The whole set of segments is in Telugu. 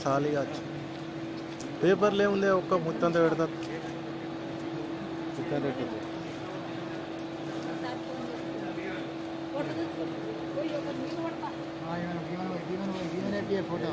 ఖాళీగా వచ్చి పేపర్లు ఏముంది ఒక్క ముత్తంత పెడతారు ఫోటో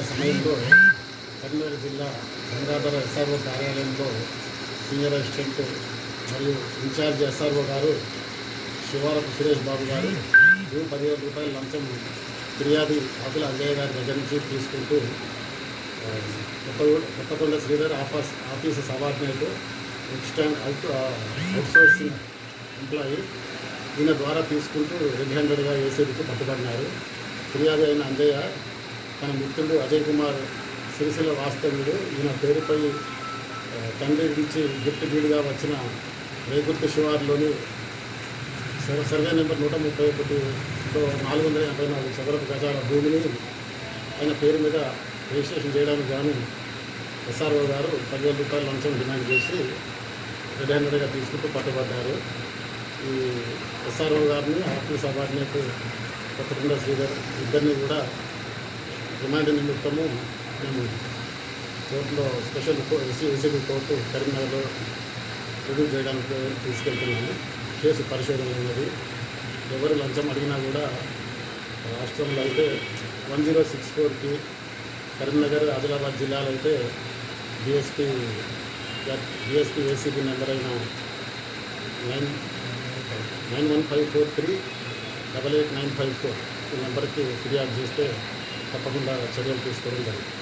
సమయంలో కర్నూలు జిల్లా గంగాధర ఎస్ఆర్ఓ కార్యాలయంలో సీనియర్ అసిస్టెంట్ మరియు ఇన్ఛార్జ్ ఎస్ఆర్ఓ గారు శివారపు సురేష్ బాబు గారు 10,000 రూపాయల లంచం ఫిర్యాదు ఆకుల అంజయ్య గారి దగ్గర నుంచి తీసుకుంటూ Kothakonda Sridhar office subordinate outsourcing employee ఈయన ద్వారా తీసుకుంటూ రెడ్ హ్యాండెడ్గా ఏసీబీకి పట్టుబడినారు. ఫిర్యాదు అయిన అంజయ్య తన మిత్రుడు అజయ్ కుమార్ సిరిసిల్ల వాస్తవ్యుడు ఈయన పేరుపై తండ్రి నుంచి గిఫ్ట్ డీడ్గా వచ్చిన రేగుర్తి శివార్లోని సర్వే నెంబర్ 131లో 484 చదరపు గజాల భూమిని ఆయన పేరు మీద రిజిస్ట్రేషన్ చేయడానికి గాను ఎస్ఆర్ఓ గారు 10,000 రూపాయల లంచం డిమాండ్ చేసి రెడ్ హ్యాండెడ్గా తీసుకుంటూ పట్టుబడ్డారు. ఈ ఎస్ఆర్ఓ గారిని ఆఫీస్ సబార్డినేట్ కొత్తకొండ శ్రీధర్ ఇద్దరిని కూడా రిమాండ్ నిమిత్తము మేము కోర్టులో స్పెషల్ ఏసీబీ కోర్టు కరీంనగర్లో రివ్యూ చేయడానికి తీసుకెళ్తున్నాము. కేసు పరిశోధన ఉన్నది. ఎవరు లంచం అడిగినా కూడా రాష్ట్రంలో అయితే 1064కి, కరీంనగర్ ఆదిలాబాద్ జిల్లాలో అయితే డిఎస్పీ ఏసీబీ నెంబర్ అయిన 9154388954 ఈ నెంబర్కి ఫిర్యాదు చేస్తే తప్పకుండా చర్యలు తీసుకోవడం జరుగుతుంది.